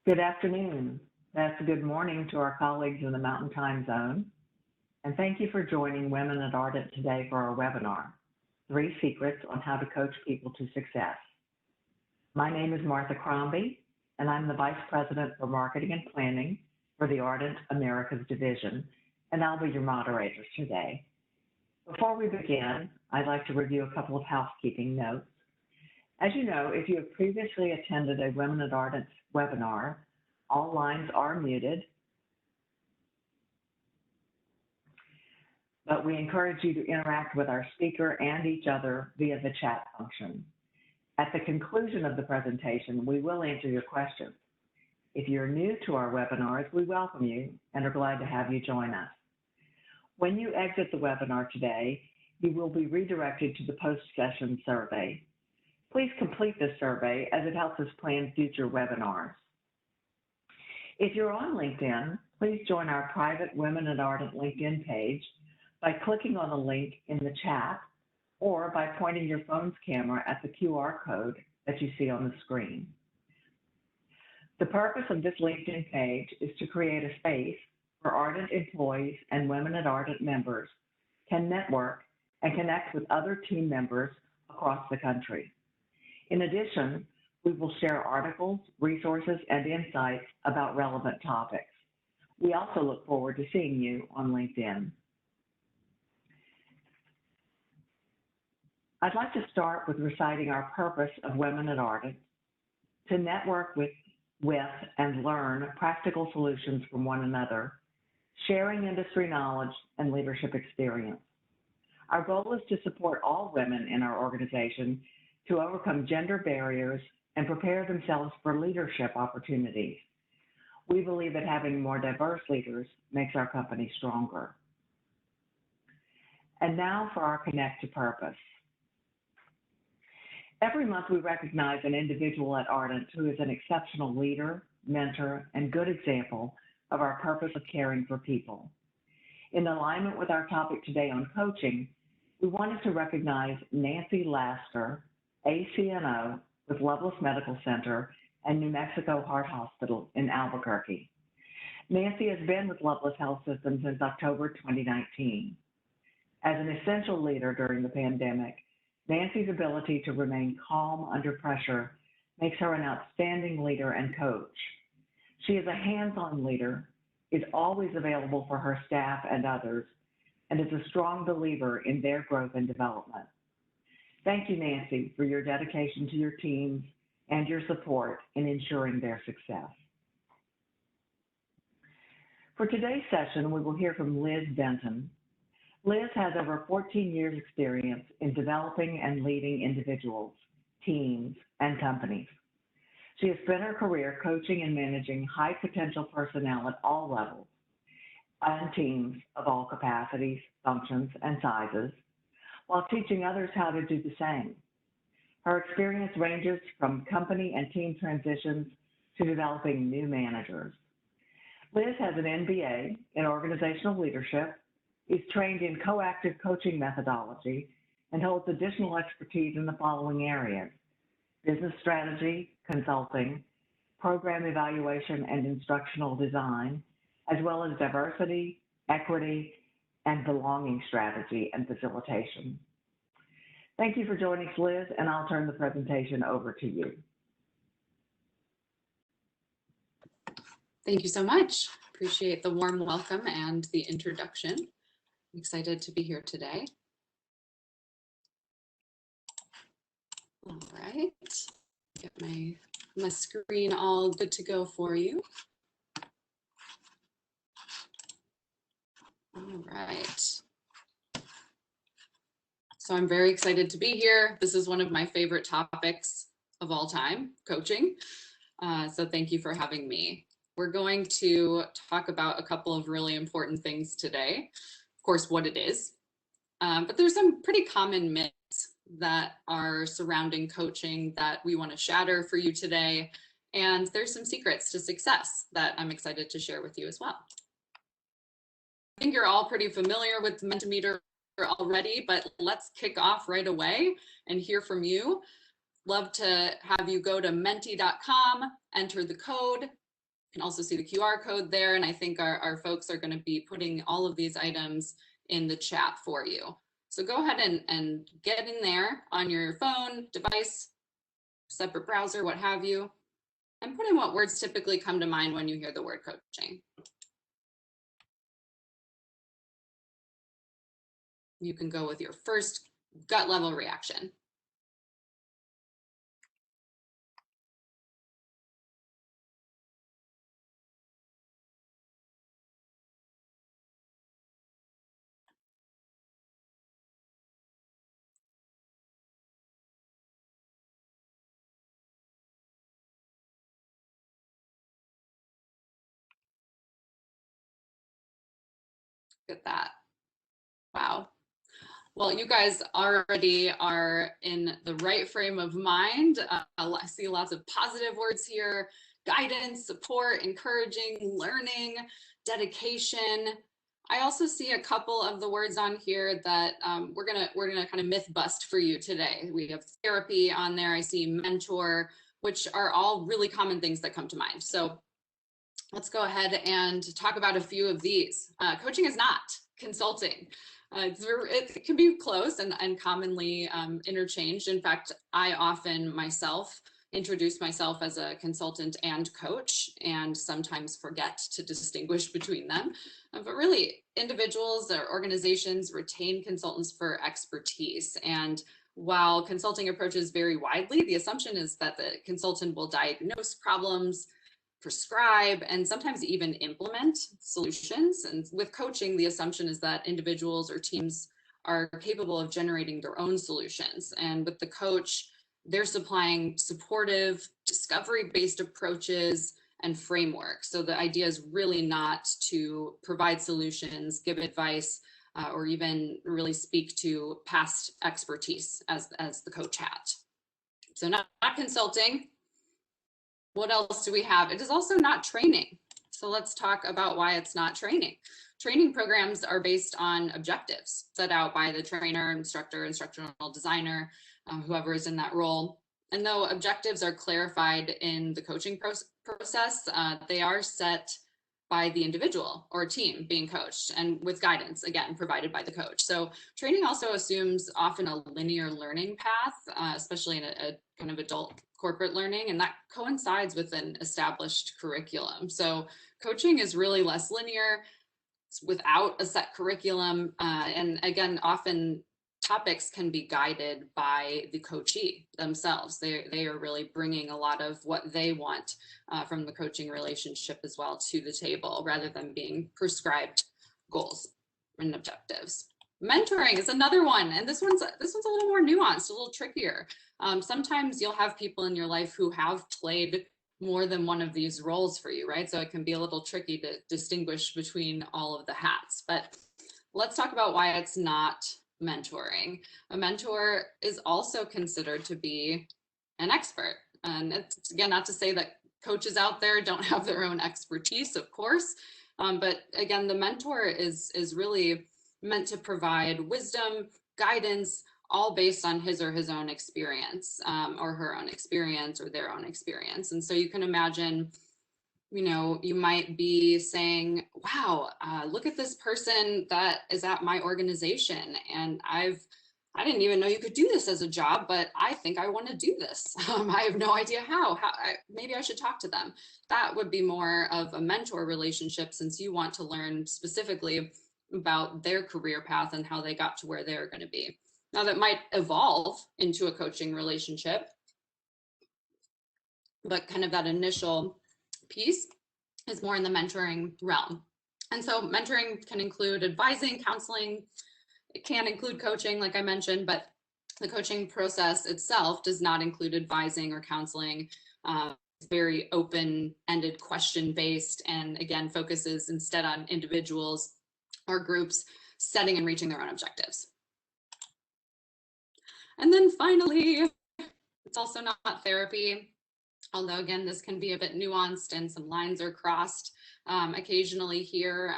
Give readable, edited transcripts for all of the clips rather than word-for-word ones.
Good afternoon. That's good morning to our colleagues in the Mountain Time Zone. And thank you for joining Women at Ardent today for our webinar, 3 Secrets on How to Coach People to Success. My name is Martha Crombie, and I'm the Vice President for Marketing and Planning for the Ardent Americas Division, and I'll be your moderator today. Before we begin, I'd like to review a couple of housekeeping notes. As you know, if you have previously attended a Women at Ardent webinar, all lines are muted, but we encourage you to interact with our speaker and each other via the chat function. At the conclusion of the presentation, we will answer your questions. If you're new to our webinars, we welcome you and are glad to have you join us. When you exit the webinar today, you will be redirected to the post-session survey. Please complete this survey as it helps us plan future webinars. If you're on LinkedIn, please join our private Women at Ardent LinkedIn page by clicking on the link in the chat or by pointing your phone's camera at the QR code that you see on the screen. The purpose of this LinkedIn page is to create a space where Ardent employees and Women at Ardent members can network and connect with other team members across the country. In addition, we will share articles, resources, and insights about relevant topics. We also look forward to seeing you on LinkedIn. I'd like to start with reciting our purpose of Women at Ardent: to network with and learn practical solutions from one another, sharing industry knowledge and leadership experience. Our goal is to support all women in our organization to overcome gender barriers and prepare themselves for leadership opportunities. We believe that having more diverse leaders makes our company stronger. And now for our Connect to Purpose. Every month we recognize an individual at Ardent who is an exceptional leader, mentor, and good example of our purpose of caring for people. In alignment with our topic today on coaching, we wanted to recognize Nancy Laster, ACNO with Loveless Medical Center and New Mexico Heart Hospital in Albuquerque. Nancy has been with Loveless Health System since October 2019. As an essential leader during the pandemic, Nancy's ability to remain calm under pressure makes her an outstanding leader and coach. She is a hands-on leader, is always available for her staff and others, and is a strong believer in their growth and development. Thank you, Nancy, for your dedication to your teams and your support in ensuring their success. For today's session, we will hear from Liz Benton. Liz has over 14 years' experience in developing and leading individuals, teams, and companies. She has spent her career coaching and managing high-potential personnel at all levels and teams of all capacities, functions, and sizes, while teaching others how to do the same. Her experience ranges from company and team transitions to developing new managers. Liz has an MBA in organizational leadership, is trained in coactive coaching methodology, and holds additional expertise in the following areas: business strategy, consulting, program evaluation and instructional design, as well as diversity, equity, and belonging strategy and facilitation. Thank you for joining us, Liz, and I'll turn the presentation over to you. Thank you so much. Appreciate the warm welcome and the introduction. I'm excited to be here today. All right, get my screen all good to go for you. All right. So I'm very excited to be here. This is one of my favorite topics of all time, coaching. So thank you for having me. We're going to talk about a couple of really important things today. Of course, what it is, but there's some pretty common myths that are surrounding coaching that we want to shatter for you today. And there's some secrets to success that I'm excited to share with you as well. I think you're all pretty familiar with Mentimeter already, but let's kick off right away and hear from you. Love to have you go to menti.com, enter the code You can also see the QR code there, and I think our folks are going to be putting all of these items in the chat for you. So go ahead and get in there on your phone, device, separate browser, what have you, and put in what words typically come to mind when you hear the word coaching. You can go with your first gut level reaction. Look at that. Wow. Well, you guys already are in the right frame of mind. I see lots of positive words here: guidance, support, encouraging, learning, dedication. I also see a couple of the words on here that we're gonna kind of myth bust for you today. We have therapy on there. I see mentor, which are all really common things that come to mind. So let's go ahead and talk about a few of these. Coaching is not consulting. It can be close and commonly interchanged. In fact, I often myself introduce myself as a consultant and coach, and sometimes forget to distinguish between them. But really, individuals or organizations retain consultants for expertise. And while consulting approaches vary widely, the assumption is that the consultant will diagnose problems, prescribe, and sometimes even implement solutions. And with coaching, the assumption is that individuals or teams are capable of generating their own solutions. And with the coach, they're supplying supportive, discovery-based approaches and frameworks. So the idea is really not to provide solutions, give advice, or even really speak to past expertise as the coach had. So not consulting. What else do we have? It is also not training. So let's talk about why it's not training. Training programs are based on objectives set out by the trainer, instructor, instructional designer, whoever is in that role. And though objectives are clarified in the coaching process, they are set by the individual or team being coached, and with guidance, again, provided by the coach. So training also assumes often a linear learning path, especially in a kind of adult corporate learning, and that coincides with an established curriculum. So coaching is really less linear. It's without a set curriculum, and again, often topics can be guided by the coachee themselves. They are really bringing a lot of what they want from the coaching relationship as well to the table, rather than being prescribed goals and objectives. Mentoring is another one, and this one's a little more nuanced, a little trickier. Sometimes you'll have people in your life who have played more than one of these roles for you, right? So it can be a little tricky to distinguish between all of the hats. But let's talk about why it's not mentoring. A mentor is also considered to be an expert. And it's, again, not to say that coaches out there don't have their own expertise, of course. But again, the mentor is really meant to provide wisdom, guidance, all based on his or his own experience, or her own experience, or their own experience. And so you can imagine, you know, you might be saying, wow, look at this person that is at my organization, and I didn't even know you could do this as a job, but I think I want to do this. I have no idea how maybe I should talk to them. That would be more of a mentor relationship, since you want to learn specifically about their career path and how they got to where they're going to be. Now, that might evolve into a coaching relationship, but kind of that initial piece is more in the mentoring realm. And so mentoring can include advising, counseling. It can include coaching, like I mentioned, but the coaching process itself does not include advising or counseling. It's very open-ended, question-based, and again, focuses instead on individuals or groups setting and reaching their own objectives. And then finally, it's also not therapy. Although again, this can be a bit nuanced and some lines are crossed occasionally here,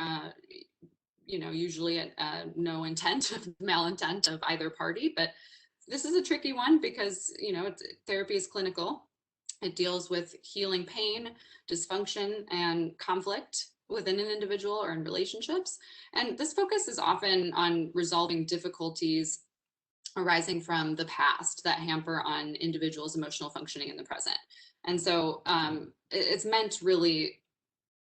you know, usually no intent, malintent of either party, but this is a tricky one because, you know, therapy is clinical It deals with healing pain, dysfunction, and conflict within an individual or in relationships. And this focus is often on resolving difficulties arising from the past that hamper on individuals' emotional functioning in the present. And so it's meant really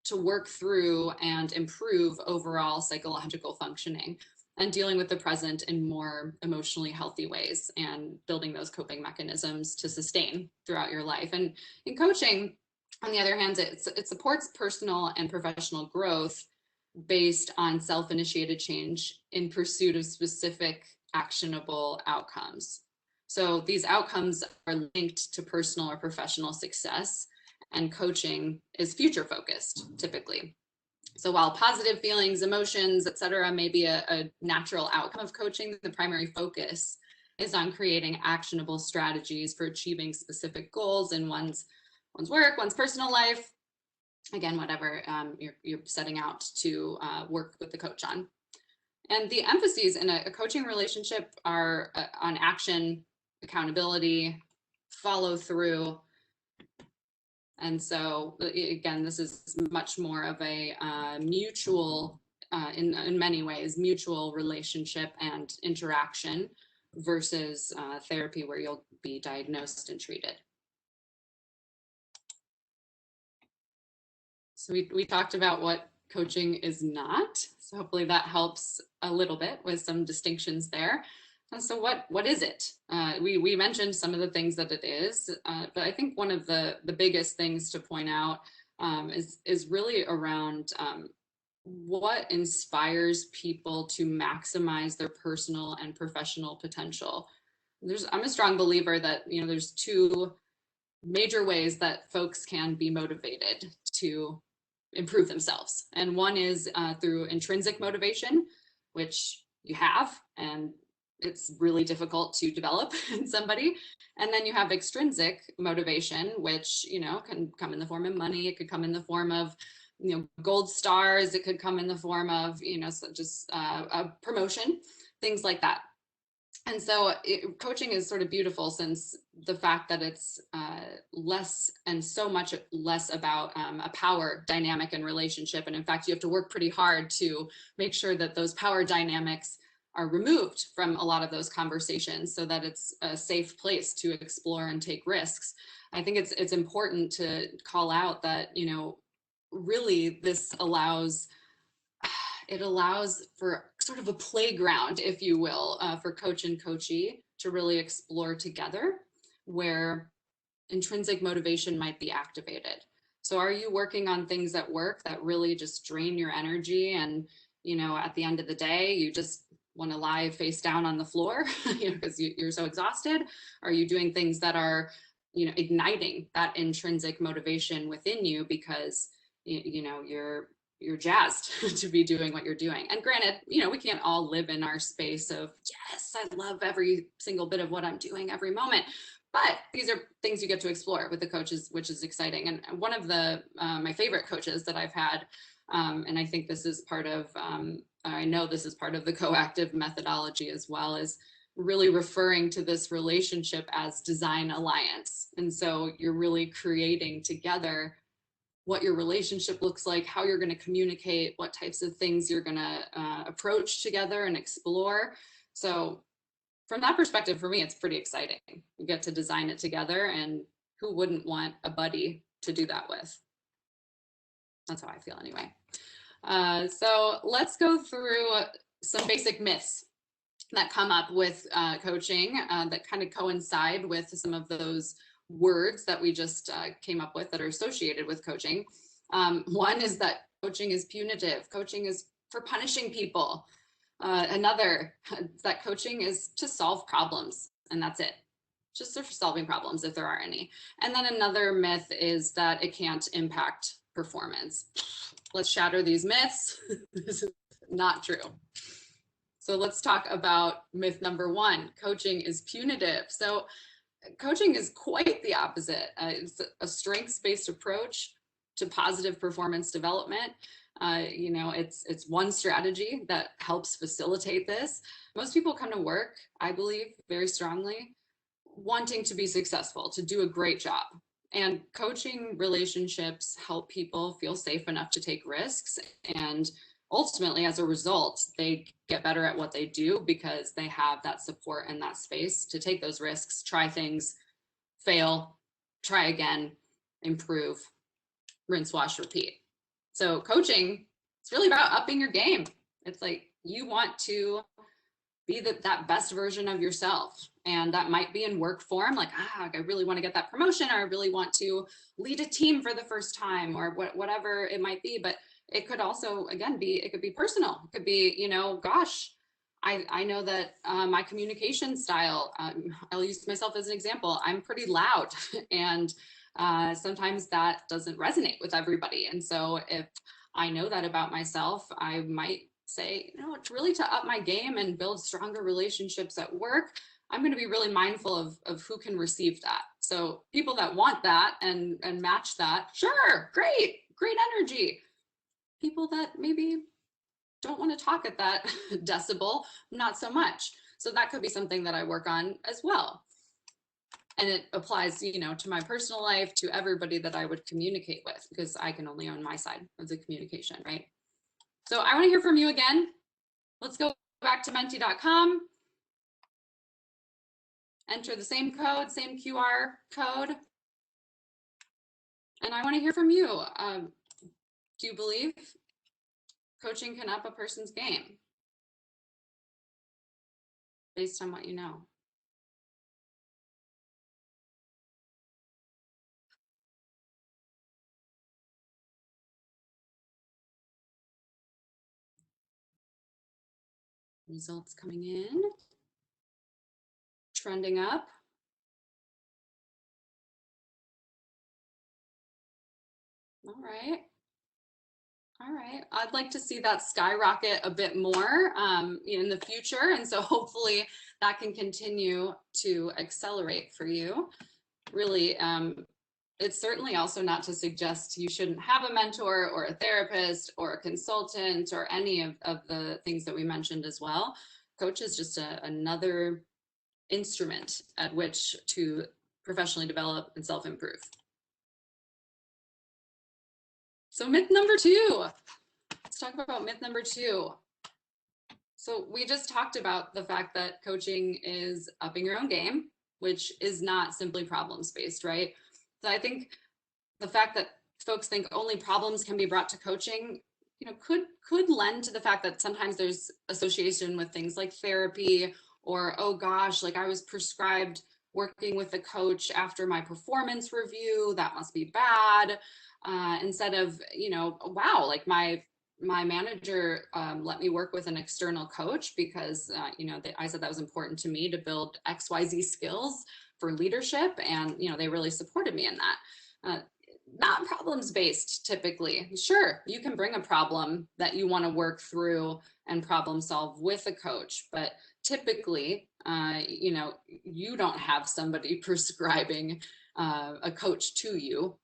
to work through and improve overall psychological functioning and dealing with the present in more emotionally healthy ways and building those coping mechanisms to sustain throughout your life. And in coaching, on the other hand, it supports personal and professional growth based on self-initiated change in pursuit of specific actionable outcomes. So these outcomes are linked to personal or professional success, and coaching is future focused typically. So while positive feelings, emotions, etc., may be a natural outcome of coaching, the primary focus is on creating actionable strategies for achieving specific goals in one's work, one's personal life, again, whatever you're setting out to work with the coach on. And the emphases in a coaching relationship are on action, accountability, follow through. And so, again, this is much more of a mutual, in many ways, mutual relationship and interaction versus therapy where you'll be diagnosed and treated. So we talked about what coaching is not. So hopefully that helps a little bit with some distinctions there. And so what is it? We mentioned some of the things that it is, but I think one of the biggest things to point out is really around what inspires people to maximize their personal and professional potential. I'm a strong believer that, there's two major ways that folks can be motivated to improve themselves. And one is through intrinsic motivation, which you have, and it's really difficult to develop in somebody. And then you have extrinsic motivation, which, can come in the form of money. It could come in the form of, gold stars. It could come in the form of, just a promotion, things like that. And so coaching is sort of beautiful since the fact that it's less and so much less about a power dynamic and relationship. And in fact, you have to work pretty hard to make sure that those power dynamics are removed from a lot of those conversations so that it's a safe place to explore and take risks. I think it's important to call out that, really this allows for sort of a playground, if you will, for coach and coachee to really explore together where intrinsic motivation might be activated. So are you working on things at work that really just drain your energy and, at the end of the day, you just want to lie face down on the floor, because you're so exhausted? Are you doing things that are, igniting that intrinsic motivation within you because, you're jazzed to be doing what you're doing? And granted, we can't all live in our space of, yes, I love every single bit of what I'm doing every moment. But these are things you get to explore with the coaches, which is exciting. And one of my favorite coaches that I've had, and I think this is part of, I know this is part of the coactive methodology as well, is really referring to this relationship as design alliance. And so you're really creating together what your relationship looks like, how you're going to communicate, what types of things you're going to approach together and explore. So from that perspective, for me, it's pretty exciting. You get to design it together, and who wouldn't want a buddy to do that with? That's how I feel anyway. So let's go through some basic myths that come up with coaching that kind of coincide with some of those words that we just came up with that are associated with coaching. One is that coaching is punitive. Coaching is for punishing people. Another, that coaching is to solve problems, and that's it. Just for solving problems if there are any. And then another myth is that it can't impact performance. Let's shatter these myths. This is not true. So let's talk about myth number one. Coaching is punitive. So coaching is quite the opposite. It's a strengths-based approach to positive performance development. It's one strategy that helps facilitate this. Most people come to work, I believe, very strongly, wanting to be successful, to do a great job. And coaching relationships help people feel safe enough to take risks. And ultimately, as a result, they get better at what they do because they have that support and that space to take those risks, try things, fail, try again, improve, rinse, wash, repeat. So coaching, it's really about upping your game. It's like you want to be that best version of yourself. And that might be in work form, like, I really want to get that promotion, or I really want to lead a team for the first time, or whatever it might be. But it could also, again, it could be personal. It could be, you know, gosh, I know that my communication style, I'll use myself as an example. I'm pretty loud and sometimes that doesn't resonate with everybody. And so if I know that about myself, I might say, you know, it's really to up my game and build stronger relationships at work. I'm going to be really mindful of who can receive that. So people that want that and match that, sure, great energy. People that maybe don't want to talk at that decibel, not so much. So that could be something that I work on as well. And it applies, you know, to my personal life, to everybody that I would communicate with, because I can only own my side of the communication, right? So I want to hear from you again. Let's go back to menti.com. Enter the same code, same QR code. And I want to hear from you. Do you believe coaching can up a person's game based on what you know? Results coming in, trending up. All right. All right. I'd like to see that skyrocket a bit more in the future. And so hopefully that can continue to accelerate for you. Really, it's certainly also not to suggest you shouldn't have a mentor or a therapist or a consultant or any of the things that we mentioned as well. Coach is just another instrument at which to professionally develop and self-improve. So myth number 2, let's talk about myth number 2. So we just talked about the fact that coaching is upping your own game, which is not simply problems-based, right? So I think the fact that folks think only problems can be brought to coaching, you know, could lend to the fact that sometimes there's association with things like therapy, or, oh gosh, like I was prescribed working with a coach after my performance review, that must be bad. Instead of, you know, wow, like my manager let me work with an external coach because, you know, I said that was important to me to build XYZ skills for leadership. And, you know, they really supported me in that. Not problems based typically. Sure, you can bring a problem that you want to work through and problem solve with a coach, but typically, you know, you don't have somebody prescribing a coach to you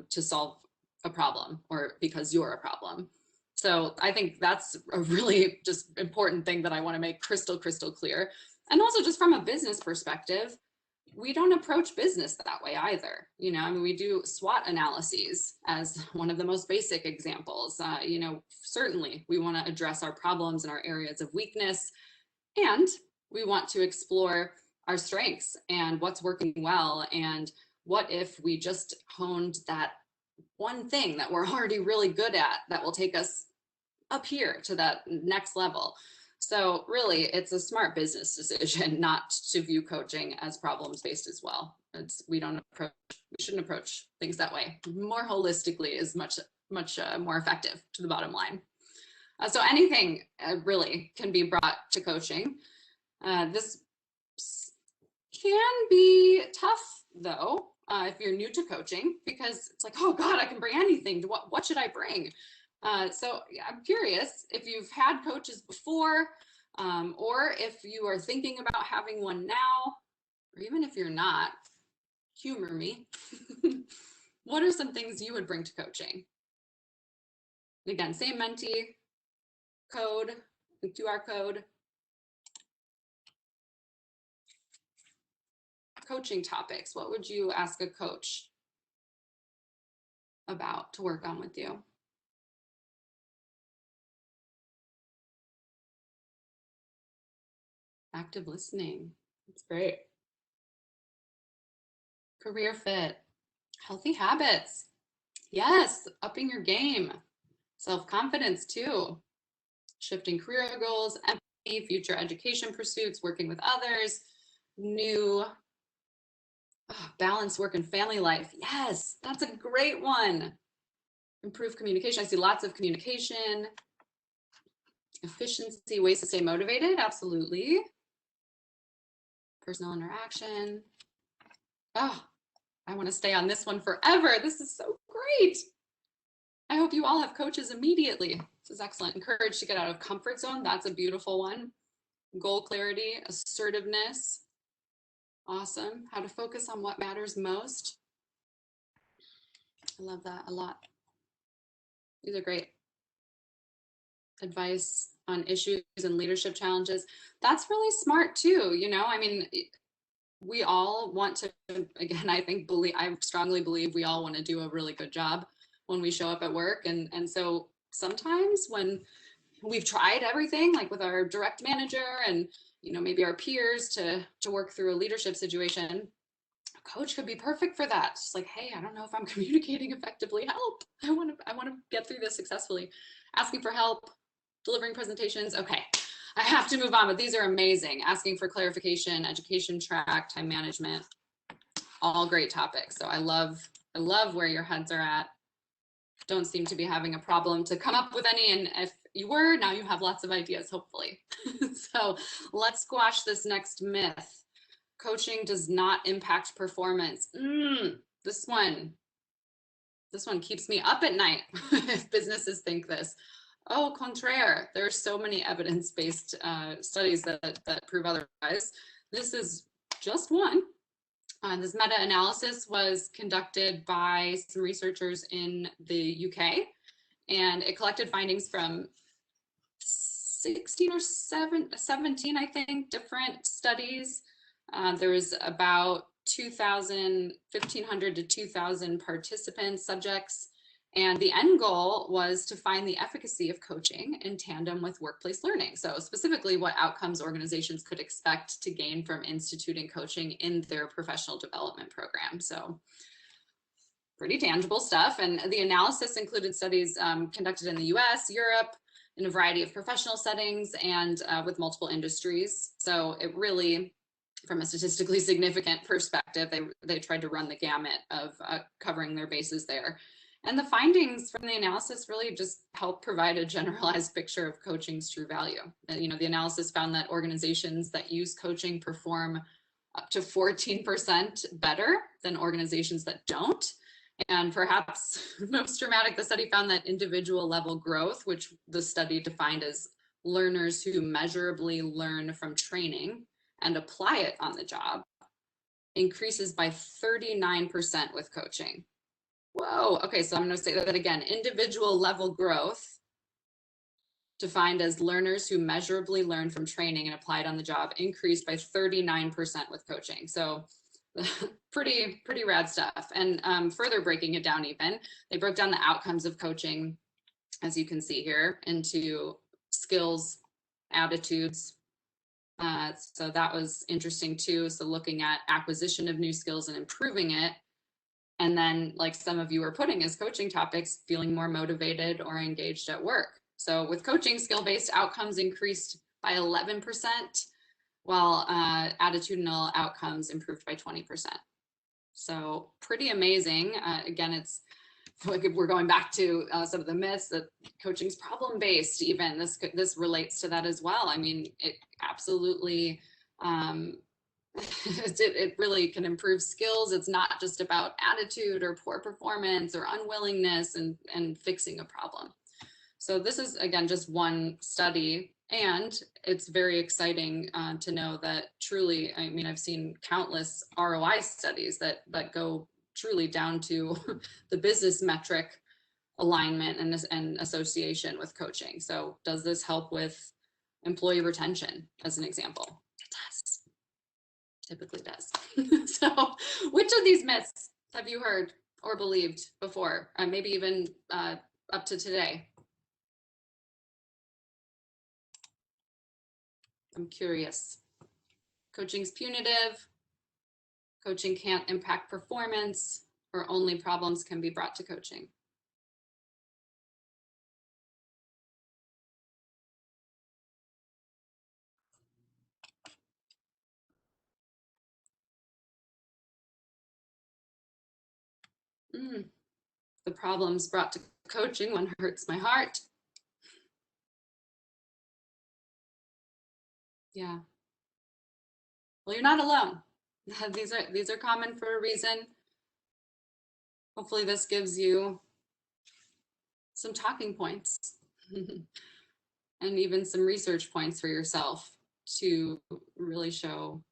to solve a problem or because you're a problem. So I think that's a really just important thing that I want to make crystal clear. And also just from a business perspective, we don't approach business that way either. You know, I mean, we do SWOT analyses as one of the most basic examples. You know, certainly we want to address our problems and our areas of weakness, and we want to explore our strengths and what's working well. And what if we just honed that one thing that we're already really good at that will take us up here to that next level. So really, it's a smart business decision not to view coaching as problems-based as well. We shouldn't approach things that way. More holistically is much more effective to the bottom line. So anything really can be brought to coaching. This can be tough though, if you're new to coaching, because it's like, oh God, I can bring anything. What should I bring? So I'm curious if you've had coaches before, or if you are thinking about having one now, or even if you're not, humor me. What are some things you would bring to coaching? Again, same Menti code, the QR code. Coaching topics. What would you ask a coach about to work on with you? Active listening. That's great. Career fit. Healthy habits. Yes, upping your game. Self-confidence too. Shifting career goals, empathy, future education pursuits, working with others, new balanced work and family life. Yes, that's a great one. Improve communication. I see lots of communication. Efficiency, ways to stay motivated. Absolutely. Personal interaction. Oh, I want to stay on this one forever. This is so great. I hope you all have coaches immediately. This is excellent. Encourage to get out of comfort zone. That's a beautiful one. Goal clarity, assertiveness. Awesome. How to focus on what matters most. I love that a lot. These are great. Advice on issues and leadership challenges. That's really smart too. You know, I mean, we all want to, again, I strongly believe we all want to do a really good job when we show up at work. And so sometimes when we've tried everything, like with our direct manager and, you know, maybe our peers to work through a leadership situation, a coach could be perfect for that. It's like, hey, I don't know if I'm communicating effectively. Help. I want to get through this successfully. Asking for help, delivering presentations. Okay, I have to move on, but these are amazing. Asking for clarification, education track, time management, all great topics. So I love where your heads are at. Don't seem to be having a problem to come up with any. And if you were, now you have lots of ideas, hopefully. So let's squash this next myth. Coaching does not impact performance. This one keeps me up at night if businesses think this. Au contraire, there are so many evidence-based studies that prove otherwise. This is just one. This meta-analysis was conducted by some researchers in the UK, and it collected findings from 16 or 17, I think, different studies. There was about 1,500 to 2,000 participants, subjects, and the end goal was to find the efficacy of coaching in tandem with workplace learning. So specifically what outcomes organizations could expect to gain from instituting coaching in their professional development program. So pretty tangible stuff. And the analysis included studies conducted in the US, Europe, in a variety of professional settings and with multiple industries. So it really, from a statistically significant perspective, they tried to run the gamut of covering their bases there. And the findings from the analysis really just help provide a generalized picture of coaching's true value. You know, the analysis found that organizations that use coaching perform up to 14% better than organizations that don't. And perhaps most dramatic, the study found that individual level growth, which the study defined as learners who measurably learn from training and apply it on the job, increases by 39% with coaching. Whoa, okay, so I'm going to say that again. Individual level growth, defined as learners who measurably learn from training and applied on the job, increased by 39% with coaching. So pretty rad stuff. And further breaking it down even, they broke down the outcomes of coaching, as you can see here, into skills, attitudes. So that was interesting too. So looking at acquisition of new skills and improving it. And then, like some of you are putting as coaching topics, feeling more motivated or engaged at work. So with coaching, skill-based outcomes increased by 11%, while attitudinal outcomes improved by 20%. So pretty amazing. Again, it's like if we're going back to some of the myths that coaching's problem-based, even this relates to that as well. I mean, it absolutely, it really can improve skills. It's not just about attitude or poor performance or unwillingness and fixing a problem. So this is, again, just one study, and it's very exciting to know that truly, I mean, I've seen countless ROI studies that go truly down to the business metric alignment and association with coaching. So does this help with employee retention, as an example? It does. Typically does. So which of these myths have you heard or believed before, maybe even up to today? I'm curious. Coaching's punitive, coaching can't impact performance, or only problems can be brought to coaching. The problems brought to coaching one hurts my heart. Yeah. Well, you're not alone. These are common for a reason. Hopefully this gives you some talking points and even some research points for yourself to really show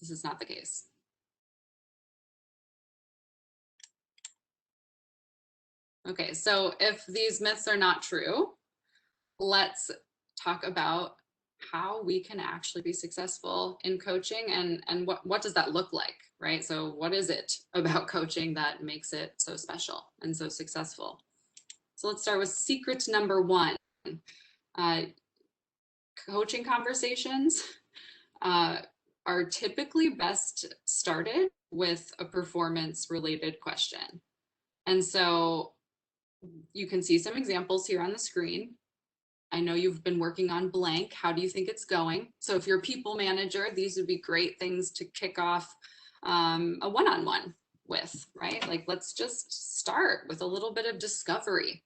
this is not the case. Okay, so if these myths are not true, let's talk about how we can actually be successful in coaching and what does that look like, right? So what is it about coaching that makes it so special and so successful? So let's start with secret number one. Coaching conversations are typically best started with a performance related question. And so you can see some examples here on the screen. I know you've been working on blank. How do you think it's going? So if you're a people manager, these would be great things to kick off a one-on-one with, right? Like, let's just start with a little bit of discovery,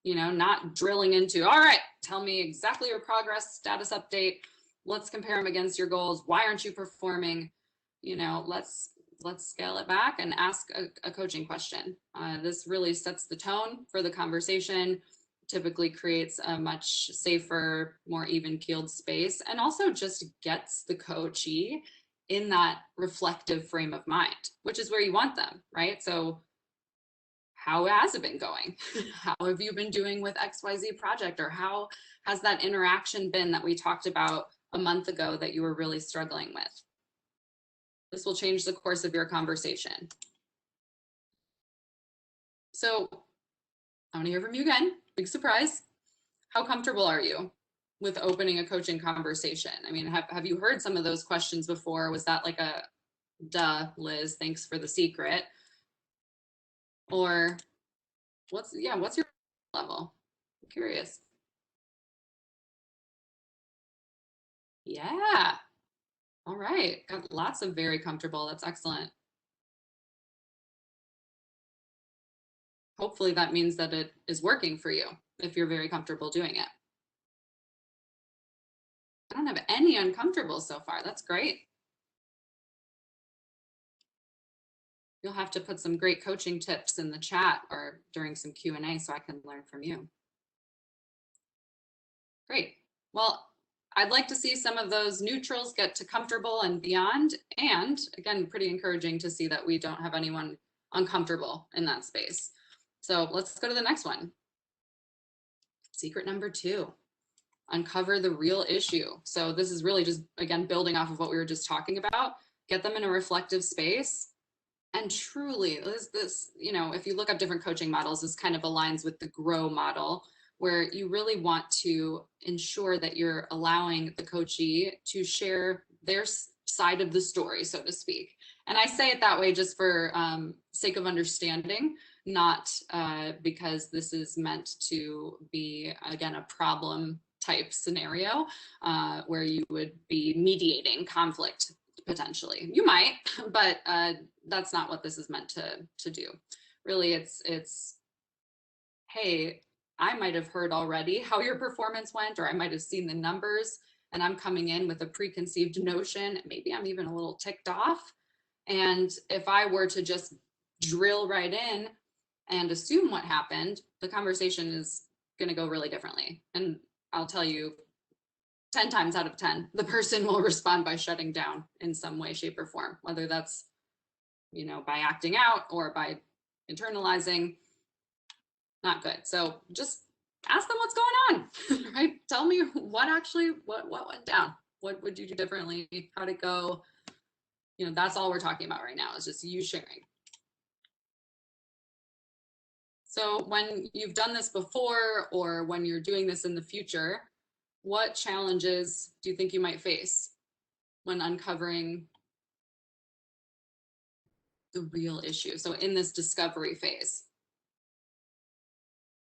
you know, not drilling into, all right, tell me exactly your progress, status update. Let's compare them against your goals. Why aren't you performing? You know, let's scale it back and ask a coaching question. This really sets the tone for the conversation, typically creates a much safer, more even-keeled space, and also just gets the coachee in that reflective frame of mind, which is where you want them, right? So how has it been going? How have you been doing with XYZ project? Or how has that interaction been that we talked about a month ago that you were really struggling with? This will change the course of your conversation. So I want to hear from you again. Big surprise. How comfortable are you with opening a coaching conversation? I mean, have you heard some of those questions before? Was that like a, duh, Liz, thanks for the secret? Or what's your level? I'm curious. Yeah. All right. Got lots of very comfortable. That's excellent. Hopefully that means that it is working for you if you're very comfortable doing it. I don't have any uncomfortable so far. That's great. You'll have to put some great coaching tips in the chat or during some Q&A so I can learn from you. Great. Well, I'd like to see some of those neutrals get to comfortable and beyond. And again, pretty encouraging to see that we don't have anyone uncomfortable in that space. So let's go to the next one. Secret number 2, uncover the real issue. So this is really just, again, building off of what we were just talking about, get them in a reflective space. And truly, this, you know, if you look up different coaching models, this kind of aligns with the GROW model, where you really want to ensure that you're allowing the coachee to share their side of the story, so to speak. And I say it that way just for sake of understanding, not because this is meant to be, again, a problem type scenario where you would be mediating conflict. Potentially you might, but that's not what this is meant to do. Really, it's hey, I might have heard already how your performance went, or I might have seen the numbers, and I'm coming in with a preconceived notion. Maybe I'm even a little ticked off. And if I were to just drill right in and assume what happened, the conversation is going to go really differently. And I'll tell you, 10 times out of 10, the person will respond by shutting down in some way, shape, or form, whether that's, you know, by acting out or by internalizing. Not good. So just ask them what's going on, right? Tell me what went down. What would you do differently? How'd it go? You know, that's all we're talking about right now, is just you sharing. So when you've done this before, or when you're doing this in the future, what challenges do you think you might face when uncovering the real issue? So in this discovery phase,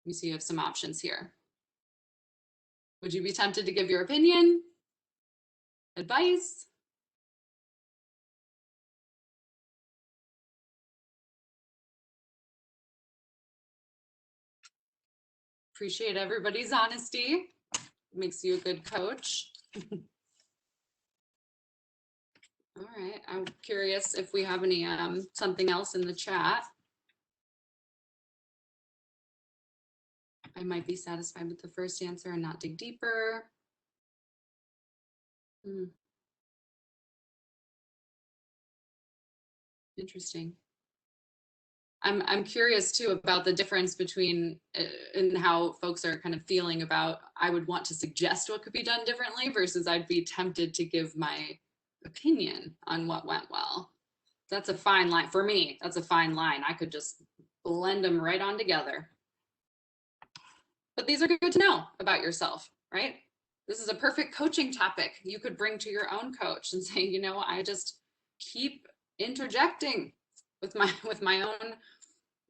you see you have some options here. Would you be tempted to give your opinion, advice? Appreciate everybody's honesty. Makes you a good coach. All right, I'm curious if we have any something else in the chat. I might be satisfied with the first answer and not dig deeper. Interesting. I'm curious too about the difference between in how folks are kind of feeling about, I would want to suggest what could be done differently versus I'd be tempted to give my opinion on what went well. That's a fine line for me. That's a fine line. I could just blend them right on together. But these are good to know about yourself, right? This is a perfect coaching topic you could bring to your own coach and say, you know, I just keep interjecting with my own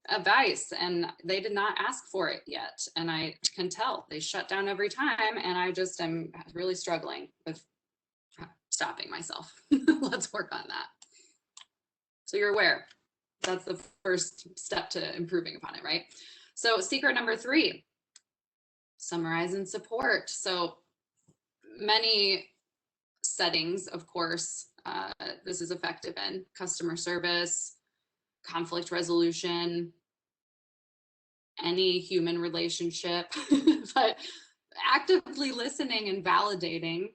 advice, and they did not ask for it yet, and I can tell they shut down every time, and I just am really struggling with stopping myself. Let's work on that. So you're aware. That's the first step to improving upon it, right? So secret number 3, summarize and support. So many settings, of course, this is effective in customer service, conflict resolution, any human relationship, but actively listening and validating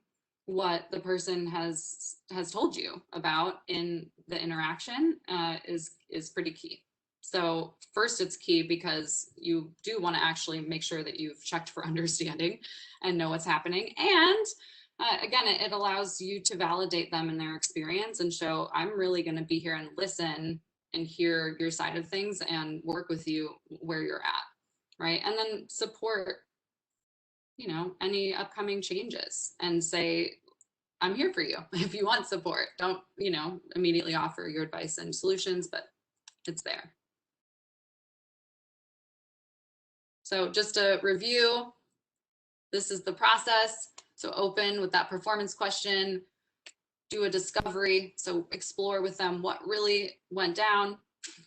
what the person has told you about in the interaction is pretty key. So first, it's key because you do want to actually make sure that you've checked for understanding and know what's happening. And again, it allows you to validate them in their experience and show, I'm really going to be here and listen and hear your side of things and work with you where you're at, right? And then support, you know, any upcoming changes and say, I'm here for you if you want support. Don't, you know, immediately offer your advice and solutions, but it's there. So just a review, this is the process. So open with that performance question, do a discovery. So explore with them what really went down,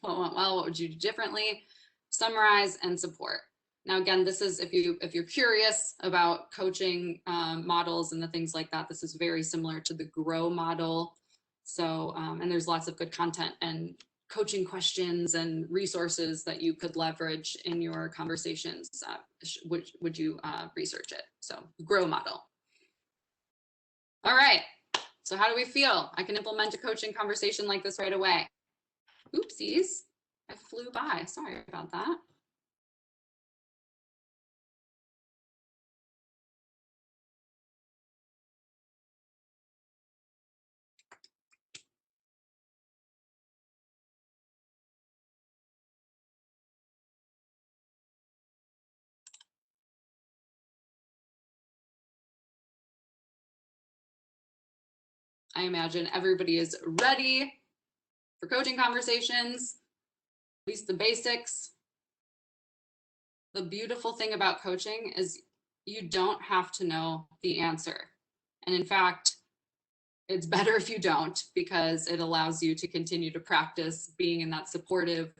what went well, what would you do differently, summarize and support. Now, again, this is if you're curious about coaching models and the things like that, this is very similar to the GROW model. So, and there's lots of good content and coaching questions and resources that you could leverage in your conversations. Would you research it? So GROW model. All right. So how do we feel? I can implement a coaching conversation like this right away. Oopsies, I flew by. Sorry about that. I imagine everybody is ready for coaching conversations, at least the basics. The beautiful thing about coaching is you don't have to know the answer. And in fact, it's better if you don't, because it allows you to continue to practice being in that supportive,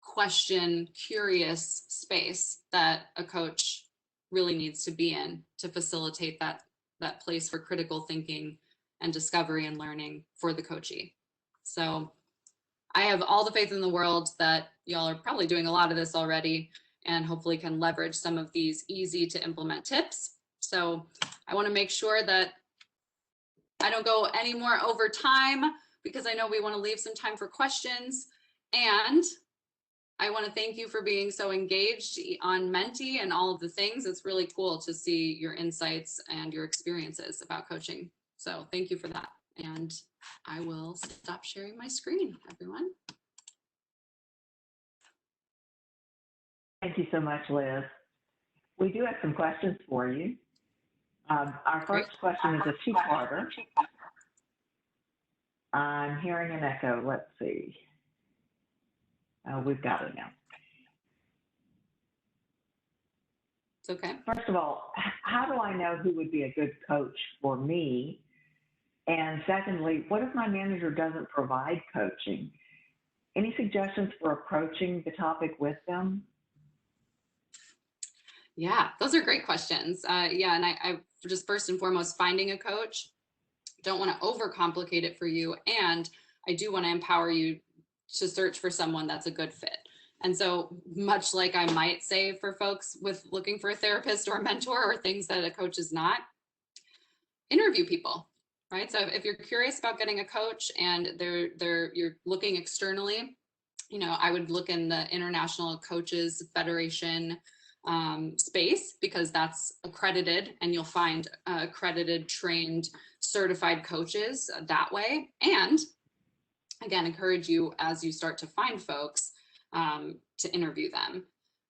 question, curious space that a coach really needs to be in to facilitate that place for critical thinking and discovery and learning for the coachee. So I have all the faith in the world that y'all are probably doing a lot of this already and hopefully can leverage some of these easy to implement tips. So I want to make sure that I don't go any more over time because I know we want to leave some time for questions. And I want to thank you for being so engaged on Menti and all of the things. It's really cool to see your insights and your experiences about coaching. So thank you for that. And I will stop sharing my screen, everyone. Thank you so much, Liz. We do have some questions for you. Our first question is a two-parter. I'm hearing an echo. Let's see. We've got it now. It's okay. First of all, how do I know who would be a good coach for me? And secondly, what if my manager doesn't provide coaching? Any suggestions for approaching the topic with them? Yeah, those are great questions. Yeah, and I just first and foremost, finding a coach, don't want to overcomplicate it for you. And I do want to empower you to search for someone that's a good fit. And so much like I might say for folks with looking for a therapist or a mentor or things that a coach is not, interview people, right? So if you're curious about getting a coach and you're looking externally, you know, I would look in the International Coaches Federation space, because that's accredited, and you'll find accredited, trained, certified coaches that way. And again, encourage you as you start to find folks to interview them.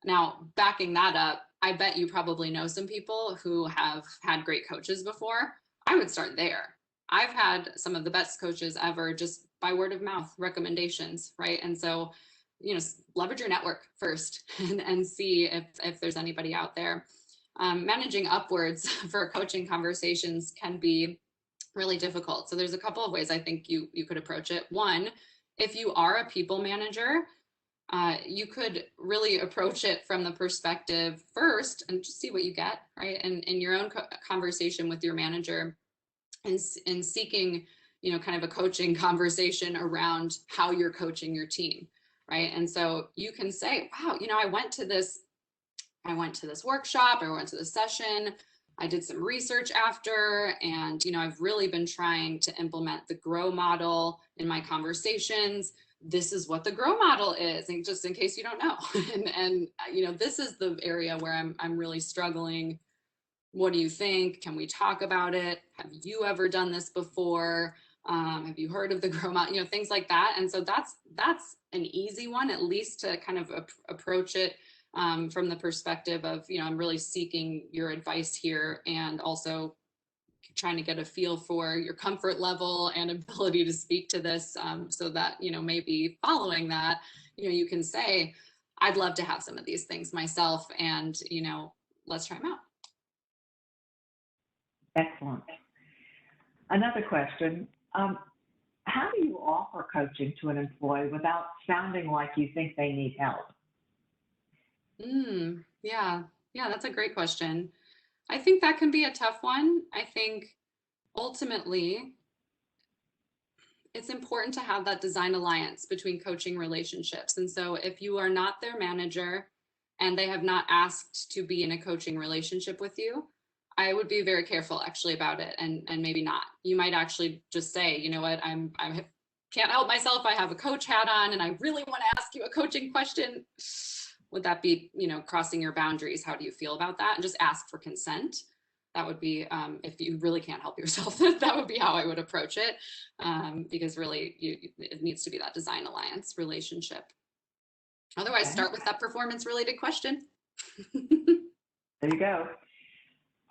Now, backing that up, I bet you probably know some people who have had great coaches before. I would start there. I've had some of the best coaches ever just by word of mouth recommendations, right? And so, you know, leverage your network first and see if there's anybody out there. Managing upwards for coaching conversations can be really difficult. So there's a couple of ways I think you could approach it. One, if you are a people manager, you could really approach it from the perspective first and just see what you get, right? And in your own conversation with your manager, and seeking, you know, kind of a coaching conversation around how you're coaching your team, right? And so you can say, wow, you know, I went to this workshop, I went to this session, I did some research after, and, you know, I've really been trying to implement the GROW model in my conversations. This is what the GROW model is, and just in case you don't know. and you know, this is the area where I'm really struggling. What do you think? Can we talk about it? Have you ever done this before? Have you heard of the GROW model? You know, things like that. And so that's an easy one, at least to kind of approach it from the perspective of, you know, I'm really seeking your advice here, and also trying to get a feel for your comfort level and ability to speak to this, so that, you know, maybe following that, you know, you can say, I'd love to have some of these things myself, and, you know, let's try them out. Excellent. Another question. How do you offer coaching to an employee without sounding like you think they need help? Yeah, that's a great question. I think that can be a tough one. I think ultimately it's important to have that design alliance between coaching relationships. And so if you are not their manager and they have not asked to be in a coaching relationship with you, I would be very careful actually about it, and maybe not. You might actually just say, you know what, I can't help myself. I have a coach hat on and I really want to ask you a coaching question. Would that be, you know, crossing your boundaries? How do you feel about that? And just ask for consent. That would be, if you really can't help yourself, that would be how I would approach it. Because really it needs to be that design alliance relationship. Otherwise, start with that performance related question. There you go.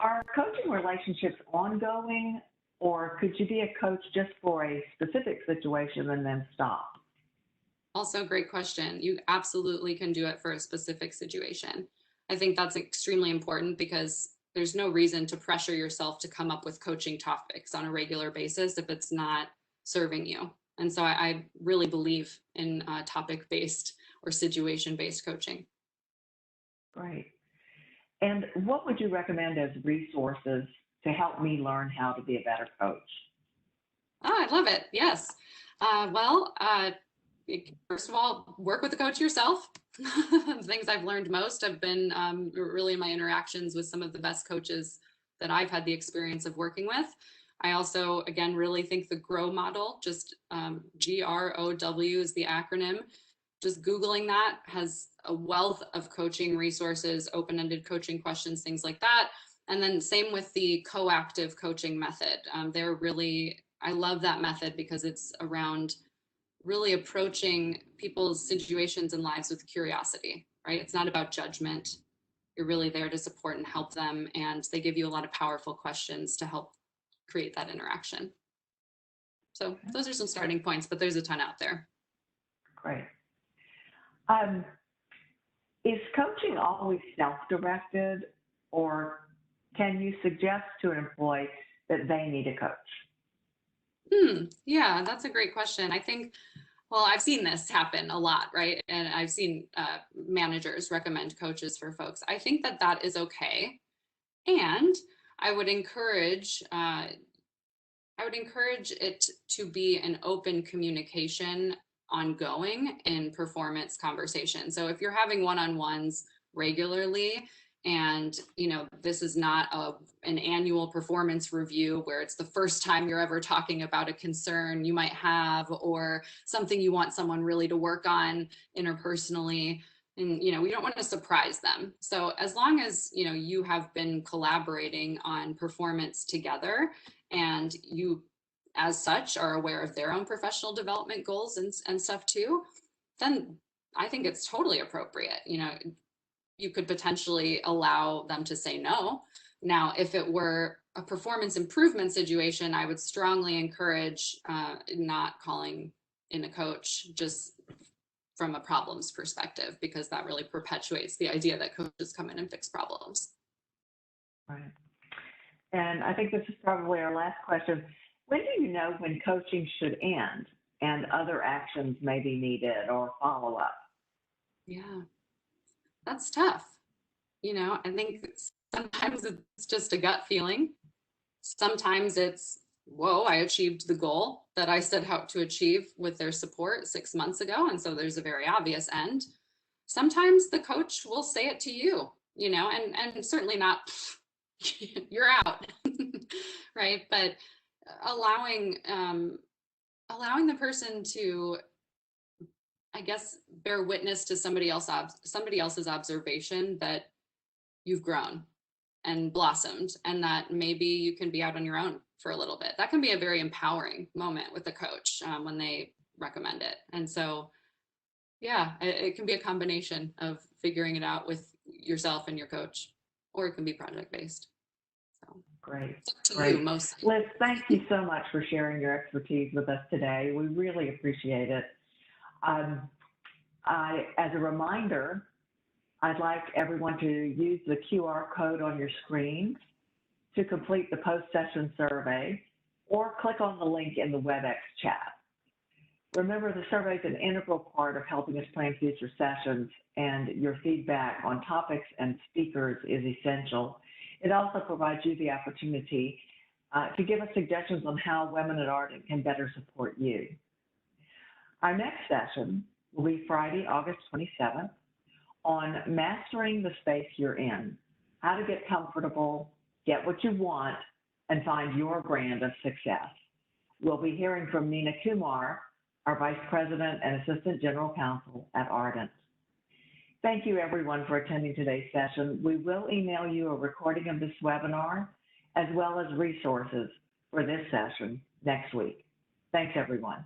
Are coaching relationships ongoing, or could you be a coach just for a specific situation and then stop? Also, great question. You absolutely can do it for a specific situation. I think that's extremely important, because there's no reason to pressure yourself to come up with coaching topics on a regular basis if it's not serving you. And so I really believe in topic-based or situation-based coaching. Great. And what would you recommend as resources to help me learn how to be a better coach? Oh, I love it. Yes. First of all, work with the coach yourself. The things I've learned most have been really in my interactions with some of the best coaches that I've had the experience of working with. I also, again, really think the GROW model, just GROW is the acronym. Just Googling that has a wealth of coaching resources, open-ended coaching questions, things like that. And then same with the coactive coaching method. I love that method because it's around really approaching people's situations and lives with curiosity, right? It's not about judgment. You're really there to support and help them, and they give you a lot of powerful questions to help create that interaction. So those are some starting points, but there's a ton out there. Great. Is coaching always self-directed, or can you suggest to an employee that they need a coach? Yeah, that's a great question. I think, well, I've seen this happen a lot, right? And I've seen managers recommend coaches for folks. I think that that is okay. And I would encourage it to be an open communication ongoing in performance conversation. So if you're having one-on-ones regularly, and this is not an annual performance review where it's the first time you're ever talking about a concern you might have or something you want someone really to work on interpersonally, and we don't want to surprise them. So as long as you have been collaborating on performance together, and you as such are aware of their own professional development goals and stuff too, then I think it's totally appropriate. You could potentially allow them to say no. Now, if it were a performance improvement situation, I would strongly encourage not calling in a coach just from a problems perspective, because that really perpetuates the idea that coaches come in and fix problems. Right. And I think this is probably our last question. When do you know when coaching should end and other actions may be needed or follow up? Yeah, that's tough. I think sometimes it's just a gut feeling. Sometimes it's, whoa, I achieved the goal that I set out to achieve with their support 6 months ago. And so there's a very obvious end. Sometimes the coach will say it to you, and certainly not, you're out, right? But allowing the person to, I guess, bear witness to somebody else's observation that you've grown and blossomed, and that maybe you can be out on your own for a little bit. That can be a very empowering moment with the coach when they recommend it. And so, yeah, it can be a combination of figuring it out with yourself and your coach, or it can be project-based. So, great. It's up to Great. you mostly. Liz, thank you so much for sharing your expertise with us today. We really appreciate it. As a reminder, I'd like everyone to use the QR code on your screen to complete the post-session survey, or click on the link in the WebEx chat. Remember, the survey is an integral part of helping us plan future sessions, and your feedback on topics and speakers is essential. It also provides you the opportunity to give us suggestions on how Women at Ardent can better support you. Our next session will be Friday, August 27th, on mastering the space you're in, how to get comfortable, get what you want, and find your brand of success. We'll be hearing from Nina Kumar, our Vice President and Assistant General Counsel at Ardent. Thank you, everyone, for attending today's session. We will email you a recording of this webinar, as well as resources for this session next week. Thanks, everyone.